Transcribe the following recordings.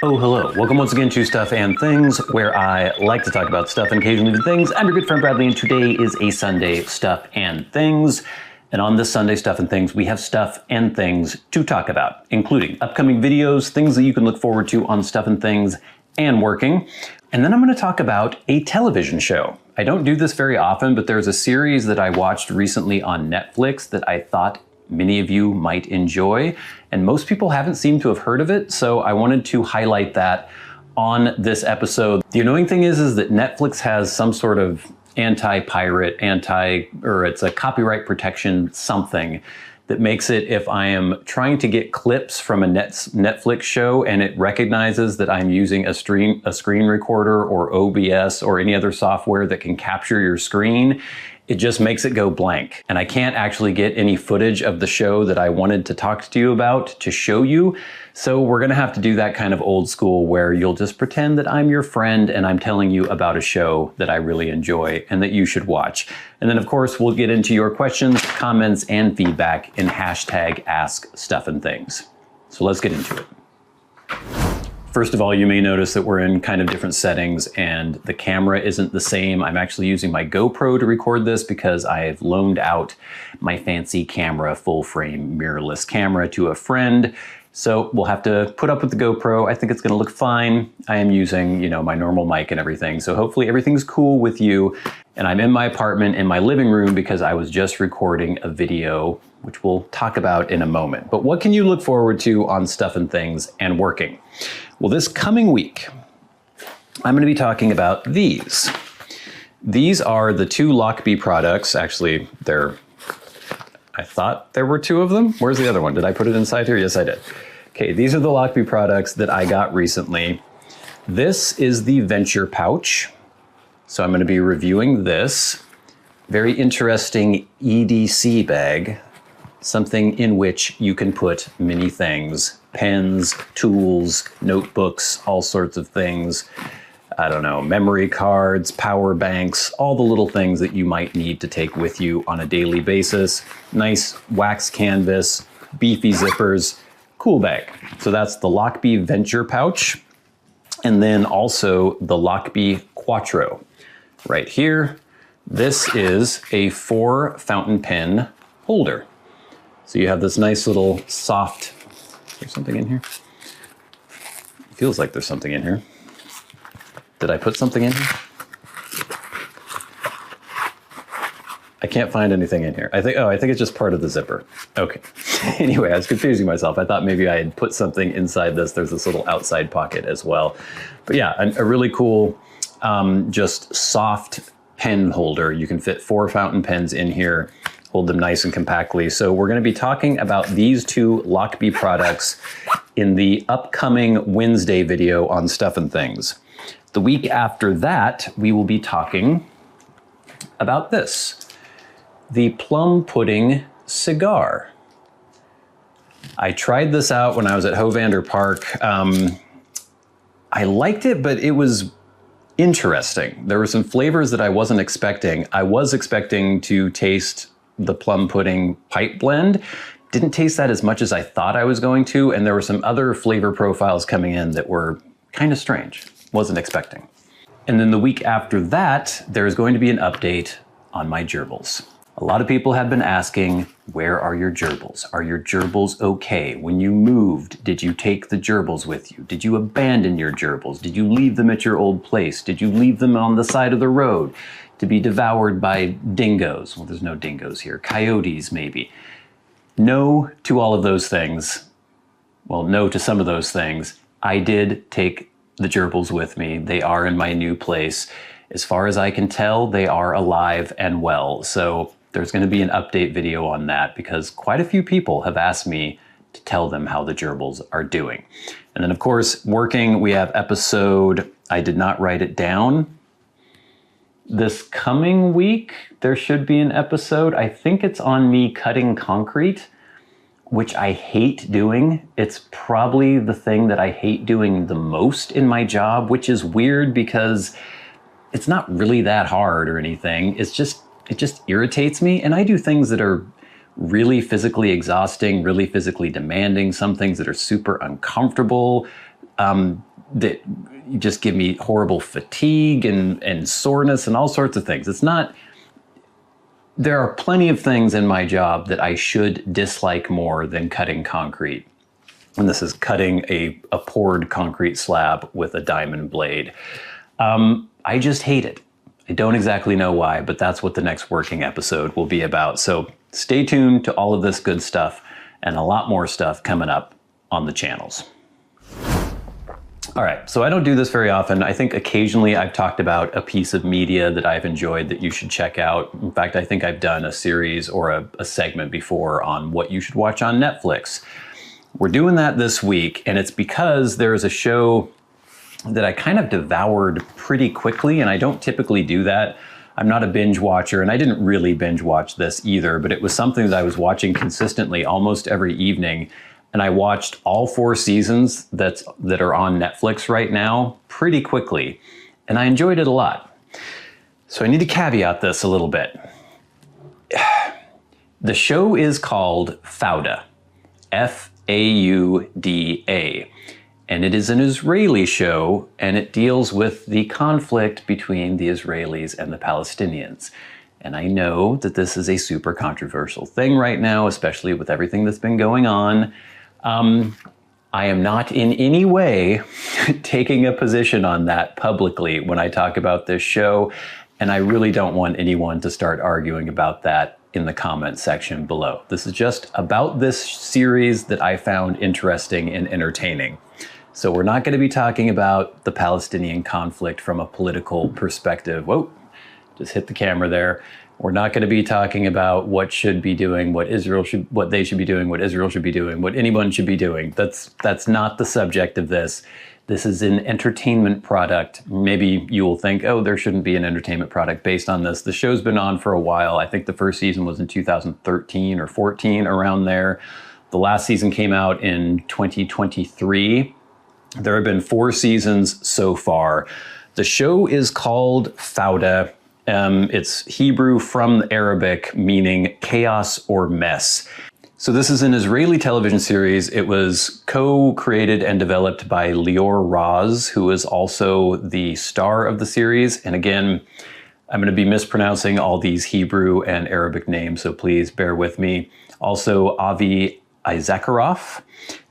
Oh, hello. Welcome once again to Stuff and Things, where I like to talk about stuff and occasionally even things. I'm your good friend Bradley, and today is a Sunday Stuff and Things. And on this Sunday Stuff and Things, we have stuff and things to talk about, including upcoming videos, things that you can look forward to on Stuff and Things, and working. And then I'm going to talk about a television show. I don't do this very often, but there's a series that I watched recently on Netflix that I thought many of you might enjoy, and most people haven't seemed to have heard of it, so I wanted to highlight that on this episode. The annoying thing is that Netflix has some sort of anti-pirate, it's a copyright protection something that makes it, if I am trying to get clips from a Netflix show and it recognizes that I'm using a screen recorder or OBS or any other software that can capture your screen, it just makes it go blank. And I can't actually get any footage of the show that I wanted to talk to you about to show you. So we're gonna have to do that kind of old school where you'll just pretend that I'm your friend and I'm telling you about a show that I really enjoy and that you should watch. And then of course, we'll get into your questions, comments, and feedback in hashtag askstuffandthings. So let's get into it. First of all, you may notice that we're in kind of different settings and the camera isn't the same. I'm actually using my GoPro to record this because I've loaned out my fancy camera, full frame mirrorless camera to a friend. So we'll have to put up with the GoPro. I think it's gonna look fine. I am using, my normal mic and everything. So hopefully everything's cool with you. And I'm in my apartment in my living room because I was just recording a video, which we'll talk about in a moment. But what can you look forward to on Stuff and Things and working? Well, this coming week, I'm going to be talking about these. These are the two Lochby products. Actually, I thought there were two of them. Where's the other one? Did I put it inside here? Yes, I did. Okay, these are the Lochby products that I got recently. This is the Venture Pouch. So I'm going to be reviewing this. Very interesting EDC bag. Something in which you can put many things. Pens, tools, notebooks, all sorts of things. I don't know, memory cards, power banks, all the little things that you might need to take with you on a daily basis. Nice wax canvas, beefy zippers, cool bag. So that's the Lochby Venture Pouch. And then also the Lochby Quattro. Right here, this is a 4 fountain pen holder. So you have this nice little soft, there's something in here? It feels like there's something in here. Did I put something in here? I can't find anything in here. I think it's just part of the zipper. Okay. Anyway, I was confusing myself. I thought maybe I had put something inside this. There's this little outside pocket as well. But yeah, a really cool, just soft pen holder. You can fit 4 fountain pens in here. Hold them nice and compactly. So we're going to be talking about these two Lochby products in the upcoming Wednesday video on Stuff and Things. The week after that, we will be talking about this, the Plum Pudding Cigar. I tried this out when I was at Hovander Park. I liked it, but it was interesting. There were some flavors that I wasn't expecting. I was expecting to taste the plum pudding pipe blend. Didn't taste that as much as I thought I was going to, and there were some other flavor profiles coming in that were kind of strange. Wasn't expecting. And then the week after that, there's going to be an update on my gerbils. A lot of people have been asking, where are your gerbils? Are your gerbils okay? When you moved, did you take the gerbils with you? Did you abandon your gerbils? Did you leave them at your old place? Did you leave them on the side of the road to be devoured by dingoes? Well, there's no dingoes here. Coyotes, maybe. No to all of those things. Well, no to some of those things. I did take the gerbils with me. They are in my new place. As far as I can tell, they are alive and well. So there's going to be an update video on that because quite a few people have asked me to tell them how the gerbils are doing. And then of course, working, we have episode, I did not write it down. This coming week, there should be an episode. I think it's on me cutting concrete, which I hate doing. It's probably the thing that I hate doing the most in my job, which is weird because it's not really that hard or anything. It just irritates me. And I do things that are really physically exhausting, really physically demanding, some things that are super uncomfortable. that just give me horrible fatigue and soreness and all sorts of things. It's not, there are plenty of things in my job that I should dislike more than cutting concrete. And this is cutting a poured concrete slab with a diamond blade. I just hate it. I don't exactly know why, but that's what the next working episode will be about. So stay tuned to all of this good stuff and a lot more stuff coming up on the channels. All right, so I don't do this very often. I think occasionally I've talked about a piece of media that I've enjoyed that you should check out. In fact, I think I've done a series or a segment before on what you should watch on Netflix. We're doing that this week, and it's because there is a show that I kind of devoured pretty quickly, and I don't typically do that. I'm not a binge watcher, and I didn't really binge watch this either, but it was something that I was watching consistently almost every evening. And I watched all 4 seasons that are on Netflix right now pretty quickly, and I enjoyed it a lot. So I need to caveat this a little bit. The show is called Fauda, F-A-U-D-A, and it is an Israeli show, and it deals with the conflict between the Israelis and the Palestinians. And I know that this is a super controversial thing right now, especially with everything that's been going on. I am not in any way taking a position on that publicly when I talk about this show, and I really don't want anyone to start arguing about that in the comment section below. This is just about this series that I found interesting and entertaining. So we're not going to be talking about the Palestinian conflict from a political perspective. Whoa, just hit the camera there. We're not going to be talking about what should be doing, what they should be doing, what Israel should be doing, what anyone should be doing. That's not the subject of this. This is an entertainment product. Maybe you will think, oh, there shouldn't be an entertainment product based on this. The show's been on for a while. I think the first season was in 2013 or 14, around there. The last season came out in 2023. There have been 4 seasons so far. The show is called Fauda. It's Hebrew from Arabic, meaning chaos or mess. So this is an Israeli television series. It was co-created and developed by Lior Raz, who is also the star of the series. And again, I'm going to be mispronouncing all these Hebrew and Arabic names, so please bear with me. Also, Avi Issacharoff,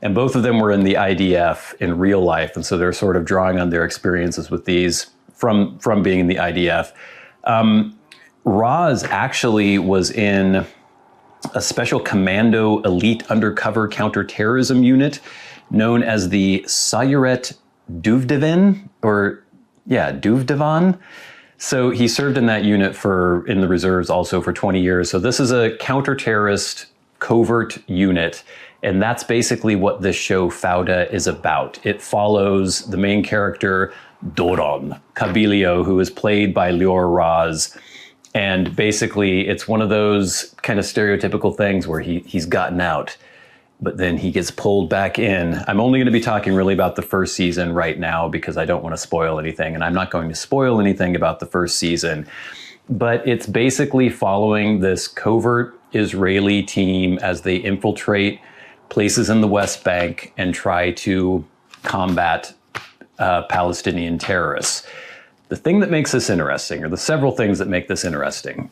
and both of them were in the IDF in real life, and so they're sort of drawing on their experiences with these from being in the IDF. Raz actually was in a special commando elite undercover counterterrorism unit known as the Sayeret Duvdevan, Duvdevan. So he served in that unit in the reserves also for 20 years. So this is a counter-terrorist covert unit, and that's basically what this show Fauda is about. It follows the main character, Doron Kabilio, who is played by Lior Raz. And basically, it's one of those kind of stereotypical things where he's gotten out, but then he gets pulled back in. I'm only going to be talking really about the first season right now because I don't want to spoil anything, and I'm not going to spoil anything about the first season. But it's basically following this covert Israeli team as they infiltrate places in the West Bank and try to combat Palestinian terrorists. The thing that makes this interesting, or the several things that make this interesting,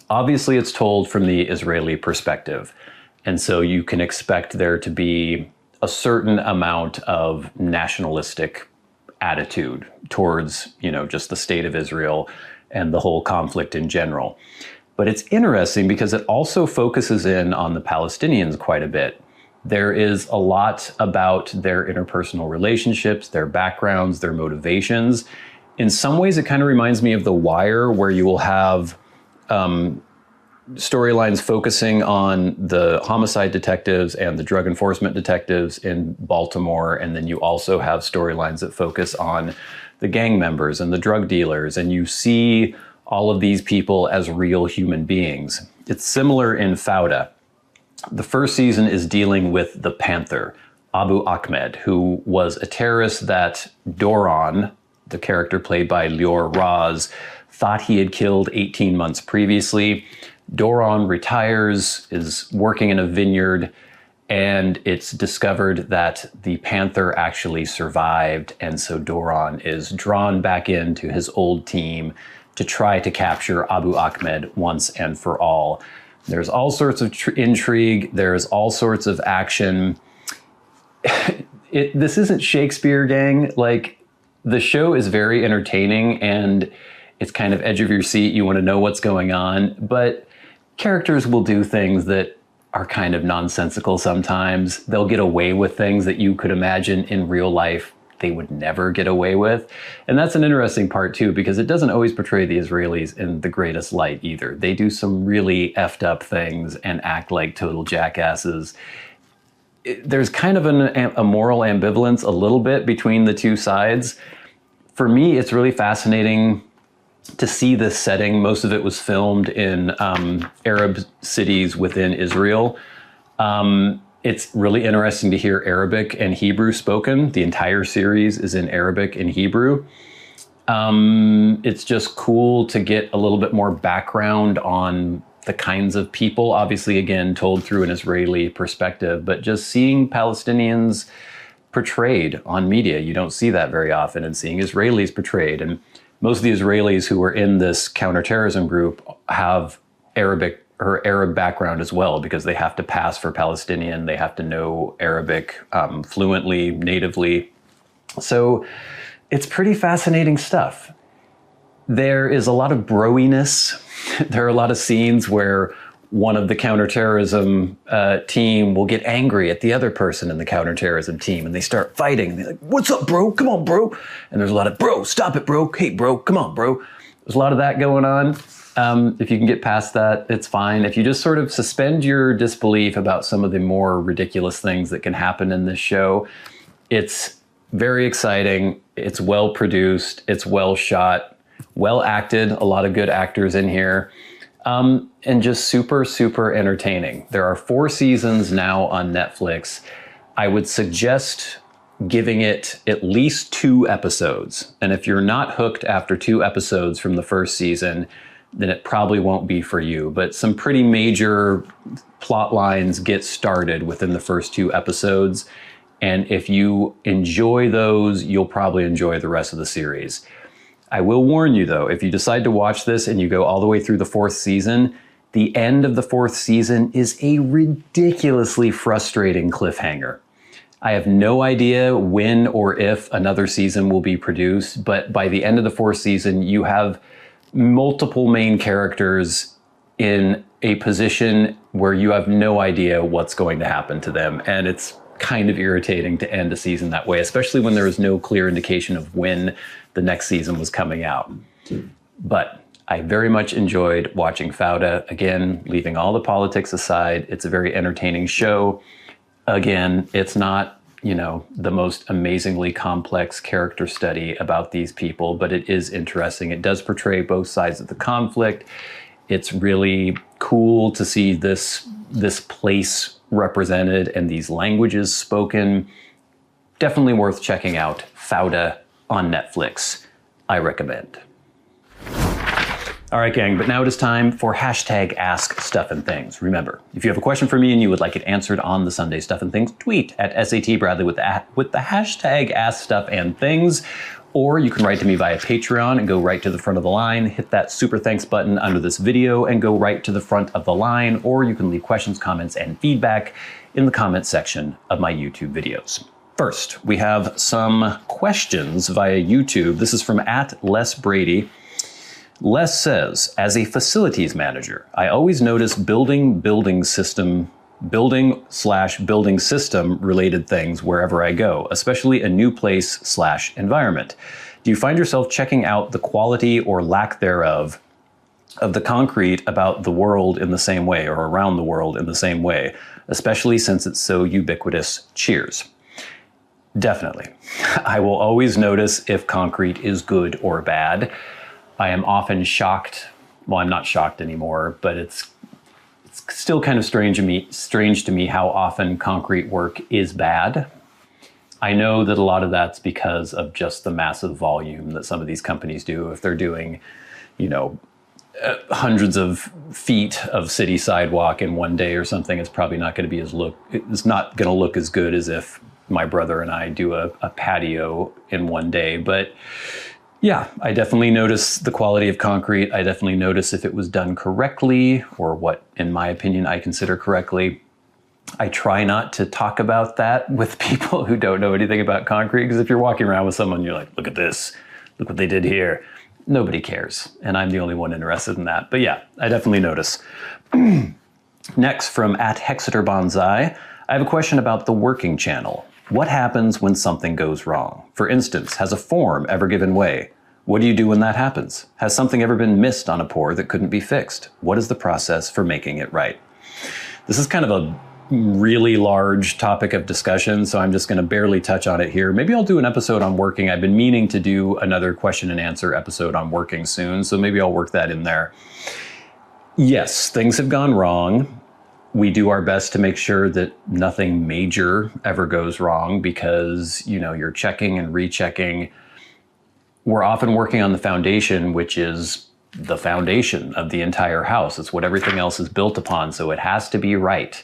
obviously it's told from the Israeli perspective. And so you can expect there to be a certain amount of nationalistic attitude towards, just the state of Israel and the whole conflict in general. But it's interesting because it also focuses in on the Palestinians quite a bit. There is a lot about their interpersonal relationships, their backgrounds, their motivations. In some ways, it kind of reminds me of The Wire, where you will have storylines focusing on the homicide detectives and the drug enforcement detectives in Baltimore. And then you also have storylines that focus on the gang members and the drug dealers. And you see all of these people as real human beings. It's similar in Fauda. The first season is dealing with the Panther, Abu Ahmed, who was a terrorist that Doron, the character played by Lior Raz, thought he had killed 18 months previously. Doron retires, is working in a vineyard, and it's discovered that the panther actually survived, and so Doron is drawn back into his old team to try to capture Abu Ahmed once and for all. There's all sorts of intrigue, there's all sorts of action. This isn't Shakespeare, gang. Like, the show is very entertaining and it's kind of edge of your seat. You want to know what's going on, but characters will do things that are kind of nonsensical sometimes. They'll get away with things that you could imagine in real life they would never get away with. And that's an interesting part too, because it doesn't always portray the Israelis in the greatest light either. They do some really effed up things and act like total jackasses. There's kind of a moral ambivalence a little bit between the two sides. For me, it's really fascinating to see this setting. Most of it was filmed in Arab cities within Israel. It's really interesting to hear Arabic and Hebrew spoken. The entire series is in Arabic and Hebrew. It's just cool to get a little bit more background on the kinds of people, obviously, again, told through an Israeli perspective, but just seeing Palestinians portrayed on media. You don't see that very often, and seeing Israelis portrayed. And most of the Israelis who are in this counterterrorism group have Arab background as well, because they have to pass for Palestinian. They have to know Arabic fluently, natively. So it's pretty fascinating stuff. There is a lot of broiness. There are a lot of scenes where one of the counterterrorism team will get angry at the other person in the counterterrorism team, and they start fighting. They're like, "What's up, bro? Come on, bro." And there's a lot of, "Bro, stop it, bro. Hey, bro, come on, bro." There's a lot of that going on. If you can get past that, it's fine. If you just sort of suspend your disbelief about some of the more ridiculous things that can happen in this show, it's very exciting. It's well produced. It's well shot, well acted. A lot of good actors in here. And just super, super entertaining. There are 4 seasons now on Netflix. I would suggest giving it at least 2 episodes. And if you're not hooked after 2 episodes from the first season, then it probably won't be for you. But some pretty major plot lines get started within the first 2 episodes. And if you enjoy those, you'll probably enjoy the rest of the series. I will warn you though, if you decide to watch this and you go all the way through the 4th season, the end of the 4th season is a ridiculously frustrating cliffhanger. I have no idea when or if another season will be produced, but by the end of the 4th season, you have multiple main characters in a position where you have no idea what's going to happen to them. And it's kind of irritating to end a season that way, especially when there is no clear indication of when the next season was coming out. But I very much enjoyed watching Fauda. Again, leaving all the politics aside, it's a very entertaining show. Again, it's not, you know, the most amazingly complex character study about these people, but it is interesting. It does portray both sides of the conflict. It's really cool to see this place represented and these languages spoken. Definitely worth checking out. Fauda on Netflix. I recommend. All right, gang, but now it is time for hashtag #AskStuffandThings. Remember, if you have a question for me and you would like it answered on the Sunday Stuff and Things, tweet at SATBradley with the hashtag #AskStuffandThings, or you can write to me via Patreon and go right to the front of the line, hit that super thanks button under this video and go right to the front of the line, or you can leave questions, comments, and feedback in the comments section of my YouTube videos. First, we have some questions via YouTube. This is from @LesBrady. Les says, as a facilities manager, I always notice building/building system related things wherever I go, especially a new place/environment. Do you find yourself checking out the quality or lack thereof of the concrete about the world in the same way, or around the world in the same way, especially since it's so ubiquitous? Cheers. Definitely. I will always notice if concrete is good or bad. I am often shocked. Well, I'm not shocked anymore, but it's still kind of strange to me how often concrete work is bad. I know that a lot of that's because of just the massive volume that some of these companies do. If they're doing, you know, hundreds of feet of city sidewalk in one day or something, it's probably not going to be it's not going to look as good as if my brother and I do a patio in one day. But yeah, I definitely notice the quality of concrete. I definitely notice if it was done correctly, or what, in my opinion, I consider correctly. I try not to talk about that with people who don't know anything about concrete, because if you're walking around with someone, you're like, look at this, look what they did here. Nobody cares, and I'm the only one interested in that. But yeah, I definitely notice. Next, from @HexeterBonsai, I have a question about the working channel. What happens when something goes wrong? For instance, has a form ever given way? What do you do when that happens? Has something ever been missed on a pour that couldn't be fixed? What is the process for making it right? This is kind of a really large topic of discussion, so I'm just going to barely touch on it here. Maybe I'll do an episode on working. I've been meaning to do another question and answer episode on working soon, so maybe I'll work that in there. Yes, things have gone wrong. We do our best to make sure that nothing major ever goes wrong, because, you know, you're checking and rechecking. We're often working on the foundation, which is the foundation of the entire house. It's what everything else is built upon, so it has to be right.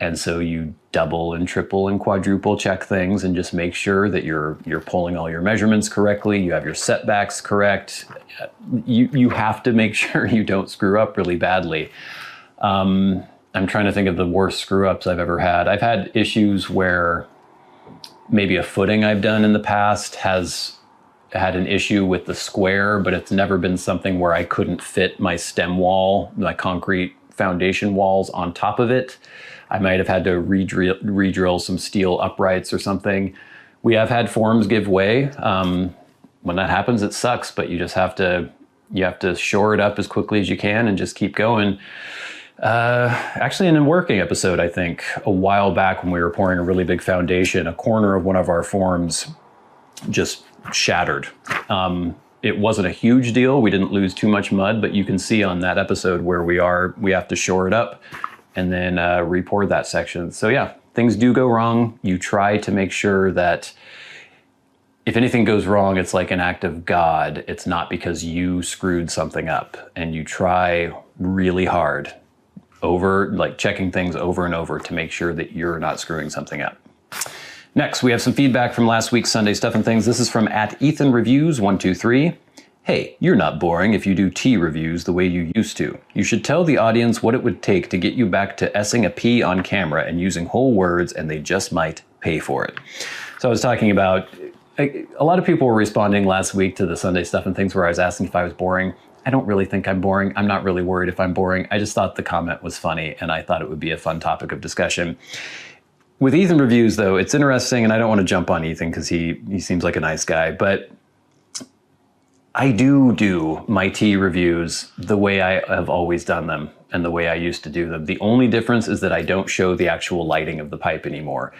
And so you double and triple and quadruple check things and just make sure that you're pulling all your measurements correctly, you have your setbacks correct. You have to make sure you don't screw up really badly. I'm trying to think of the worst screw ups I've ever had. I've had issues where maybe a footing I've done in the past has had an issue with the square, but it's never been something where I couldn't fit my stem wall, my concrete foundation walls on top of it. I might have had to re-drill some steel uprights or something. We have had forms give way. When that happens, it sucks, but you just have to shore it up as quickly as you can and just keep going. Actually, in a working episode, I think a while back when we were pouring a really big foundation, a corner of one of our forms just shattered. It wasn't a huge deal. We didn't lose too much mud, but you can see on that episode where we have to shore it up and then re-pour that section. So yeah, things do go wrong. You try to make sure that if anything goes wrong, it's like an act of God. It's not because you screwed something up, and you try really hard checking things over and over to make sure that you're not screwing something up. Next, we have some feedback from last week's Sunday Stuff and Things. This is from @EthanReviews123. Hey, you're not boring if you do tea reviews the way you used to. You should tell the audience what it would take to get you back to essing a P on camera and using whole words, and they just might pay for it. So I was talking about, a lot of people were responding last week to the Sunday Stuff and Things where I was asking if I was boring. I don't really think I'm boring. I'm not really worried if I'm boring. I just thought the comment was funny, and I thought it would be a fun topic of discussion. With Ethan Reviews, though, it's interesting, and I don't want to jump on Ethan because he seems like a nice guy, but I do my tea reviews the way I have always done them and the way I used to do them. The only difference is that I don't show the actual lighting of the pipe anymore,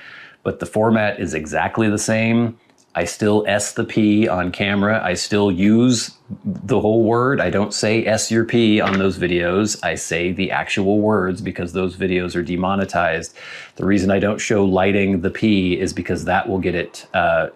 but the format is exactly the same. I still S the P on camera. I still use the whole word. I don't say S your P on those videos. I say the actual words because those videos are demonetized. The reason I don't show lighting the P is because that will get it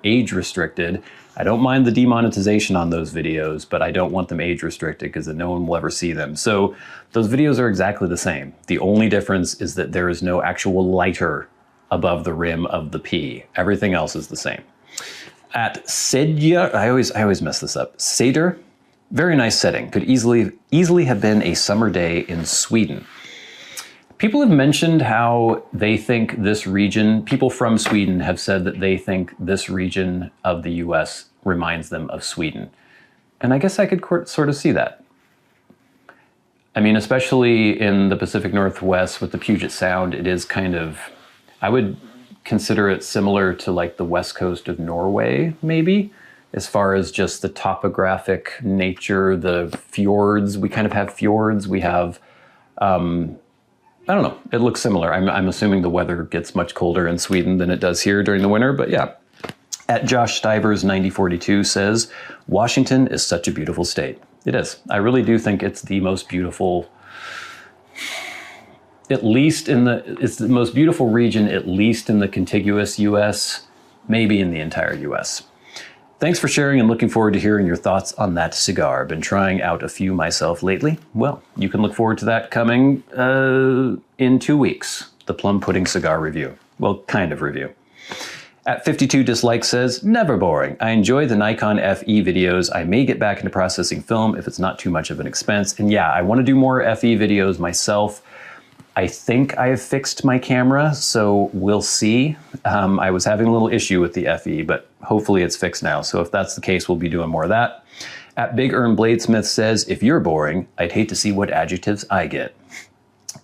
age restricted. I don't mind the demonetization on those videos, but I don't want them age restricted because then no one will ever see them. So those videos are exactly the same. The only difference is that there is no actual lighter above the rim of the P. Everything else is the same. @Sedja, I always mess this up. Seder, very nice setting. Could easily have been a summer day in Sweden. People have mentioned how they think this region, people from Sweden have said that they think this region of the US reminds them of Sweden. And I guess I could sort of see that. I mean, especially in the Pacific Northwest with the Puget Sound, it is kind of, I would consider it similar to like the west coast of Norway, maybe, as far as just the topographic nature, the fjords. We kind of have fjords. We have, I don't know, it looks similar. I'm assuming the weather gets much colder in Sweden than it does here during the winter, but yeah. @JoshStivers9042 says, Washington is such a beautiful state. It is. I really do think it's the most beautiful, it's the most beautiful region, at least in the contiguous US, maybe in the entire US. Thanks for sharing and looking forward to hearing your thoughts on that cigar. Been trying out a few myself lately. Well, you can look forward to that coming in 2 weeks. The Plum Pudding Cigar review. Well, kind of review. At 52 Dislikes says, never boring. I enjoy the Nikon FE videos. I may get back into processing film if it's not too much of an expense. And yeah, I want to do more FE videos myself. I think I have fixed my camera, so we'll see. I was having a little issue with the FE, but hopefully it's fixed now. So if that's the case, we'll be doing more of that. At Big Earn Bladesmith says, if you're boring, I'd hate to see what adjectives I get.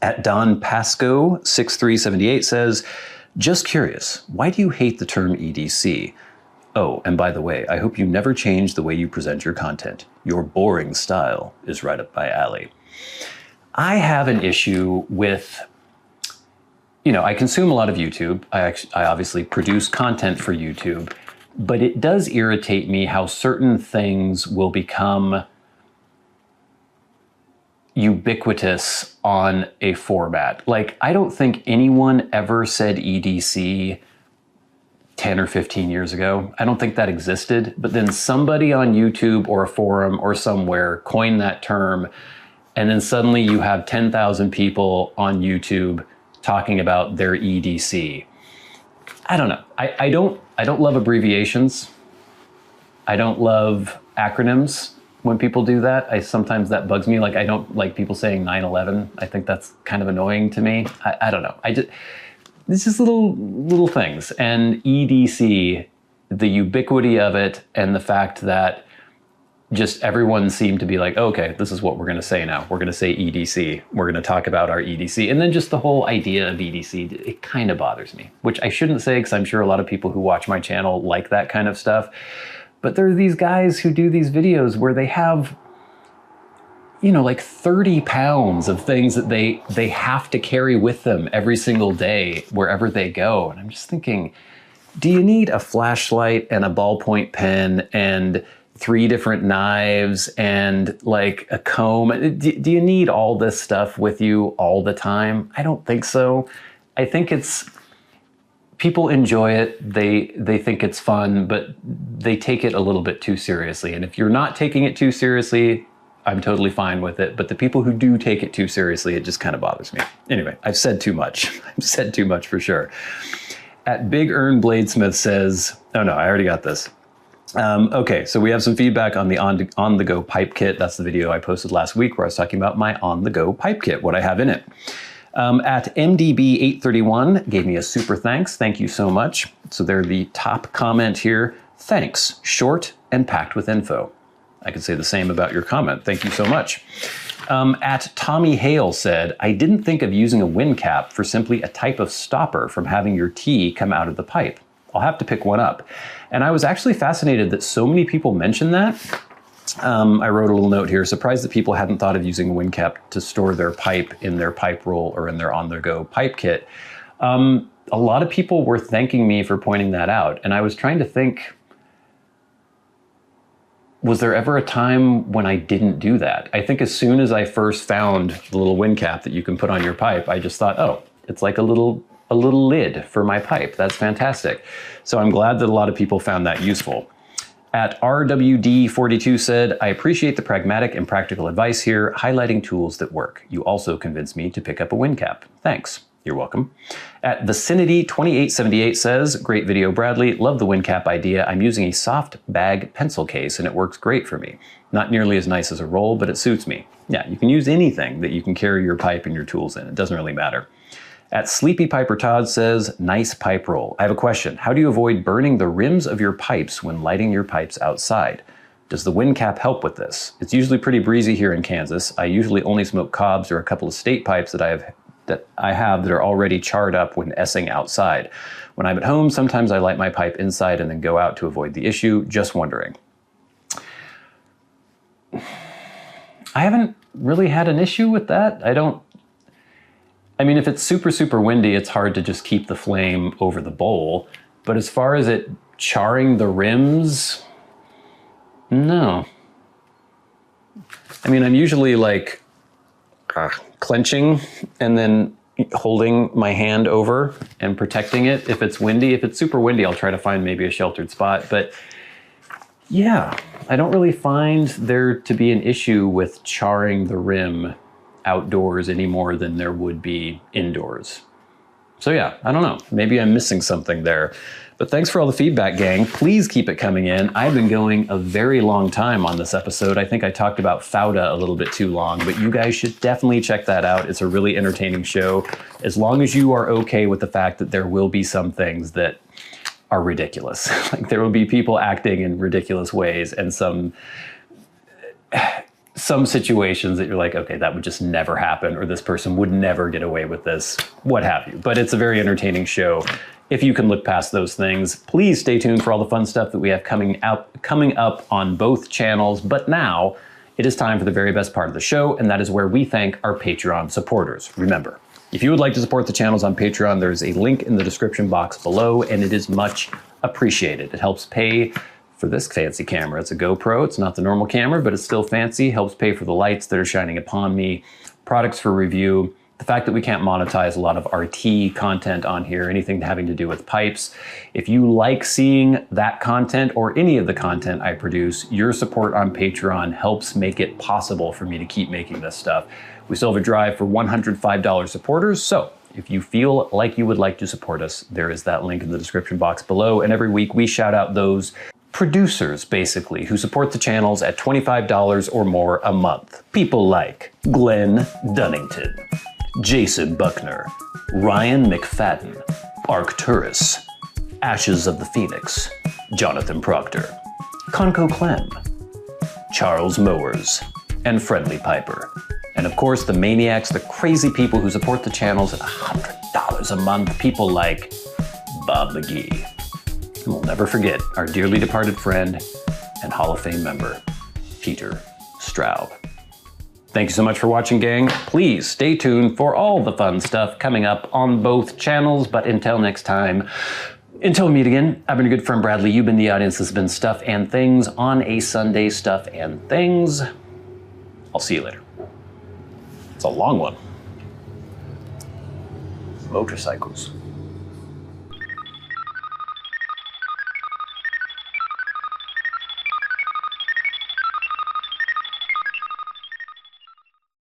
At Don Pasco 6378 says, just curious, why do you hate the term EDC? Oh, and by the way, I hope you never change the way you present your content. Your boring style is right up my alley. I have an issue with, I consume a lot of YouTube. I obviously produce content for YouTube, but it does irritate me how certain things will become ubiquitous on a format. Like, I don't think anyone ever said EDC 10 or 15 years ago. I don't think that existed, but then somebody on YouTube or a forum or somewhere coined that term. And then suddenly you have 10,000 people on YouTube talking about their EDC. I don't know. I don't love abbreviations. I don't love acronyms when people do that. Sometimes that bugs me. Like, I don't like people saying 9/11. I think that's kind of annoying to me. I don't know. It's just little things. And EDC, the ubiquity of it and the fact that just everyone seemed to be like, okay, this is what we're going to say now. We're going to say EDC. We're going to talk about our EDC. And then just the whole idea of EDC, it kind of bothers me, which I shouldn't say because I'm sure a lot of people who watch my channel like that kind of stuff. But there are these guys who do these videos where they have, like 30 pounds of things that they have to carry with them every single day wherever they go. And I'm just thinking, do you need a flashlight and a ballpoint pen and 3 different knives and like a comb? Do you need all this stuff with you all the time? I don't think so. I think people enjoy it. They think it's fun, but they take it a little bit too seriously. And if you're not taking it too seriously, I'm totally fine with it. But the people who do take it too seriously, it just kind of bothers me. Anyway, I've said too much. I've said too much for sure. At Big Earn Bladesmith says, oh no, I already got this. Okay, so we have some feedback on the on-the-go pipe kit. That's the video I posted last week where I was talking about my on-the-go pipe kit, what I have in it. At MDB831 gave me a super thanks. Thank you so much. So they're the top comment here. Thanks, short and packed with info. I could say the same about your comment. Thank you so much. At Tommy Hale said, I didn't think of using a wind cap for simply a type of stopper from having your tea come out of the pipe. I'll have to pick one up. And I was actually fascinated that so many people mentioned that. I wrote a little note here, surprised that people hadn't thought of using a wind cap to store their pipe in their pipe roll or in their on-the-go pipe kit. A lot of people were thanking me for pointing that out. And I was trying to think, was there ever a time when I didn't do that? I think as soon as I first found the little wind cap that you can put on your pipe, I just thought, oh, it's like a little lid for my pipe. That's fantastic. So I'm glad that a lot of people found that useful. At RWD42 said, I appreciate the pragmatic and practical advice here, highlighting tools that work. You also convinced me to pick up a wind cap. Thanks. You're welcome. At Vicinity2878 says, great video, Bradley. Love the wind cap idea. I'm using a soft bag pencil case and it works great for me. Not nearly as nice as a roll, but it suits me. Yeah, you can use anything that you can carry your pipe and your tools in. It doesn't really matter. At Sleepy Piper Todd says, nice pipe roll. I have a question. How do you avoid burning the rims of your pipes when lighting your pipes outside? Does the wind cap help with this? It's usually pretty breezy here in Kansas. I usually only smoke cobs or a couple of state pipes that I have that are already charred up when essing outside. When I'm at home, sometimes I light my pipe inside and then go out to avoid the issue. Just wondering. I haven't really had an issue with that. I mean, if it's super, super windy, it's hard to just keep the flame over the bowl. But as far as it charring the rims, no. I mean, I'm usually like clenching and then holding my hand over and protecting it if it's windy. If it's super windy, I'll try to find maybe a sheltered spot. But Yeah, I don't really find there to be an issue with charring the rim outdoors any more than there would be indoors. So yeah, I don't know. Maybe I'm missing something there. But thanks for all the feedback, gang. Please keep it coming in. I've been going a very long time on this episode. I think I talked about Fauda a little bit too long, but you guys should definitely check that out. It's a really entertaining show. As long as you are okay with the fact that there will be some things that are ridiculous. Like there will be people acting in ridiculous ways and some situations that you're like, okay, that would just never happen, or this person would never get away with this, what have you. But it's a very entertaining show. If you can look past those things, please stay tuned for all the fun stuff that we have coming up on both channels. But now it is time for the very best part of the show, and that is where we thank our Patreon supporters. Remember, if you would like to support the channels on Patreon, there's a link in the description box below, and it is much appreciated. It helps pay for this fancy camera. It's a GoPro. It's not the normal camera, but it's still fancy. Helps pay for the lights that are shining upon me, products for review, the fact that we can't monetize a lot of RT content on here, anything having to do with pipes. If you like seeing that content or any of the content I produce, your support on Patreon helps make it possible for me to keep making this stuff. We still have a drive for $105 supporters, so if you feel like you would like to support us, there is that link in the description box below, and every week we shout out those producers, basically, who support the channels at $25 or more a month. People like Glenn Dunnington, Jason Buckner, Ryan McFadin, Arcturus, Ashes of the Phoenix, Jonathon Proctor, ConCoClem, Charles Mowers, and Friendly Piper. And of course, the Maniacs, the crazy people who support the channels at $100 a month, people like Bob Magee. And we'll never forget our dearly departed friend and Hall of Fame member, Peter Straub. Thank you so much for watching, gang. Please stay tuned for all the fun stuff coming up on both channels. But until next time, until we meet again, I've been your good friend Bradley. You've been the audience. This has been Stuff and Things on a Sunday. Stuff and Things. I'll see you later. It's a long one. Motorcycles.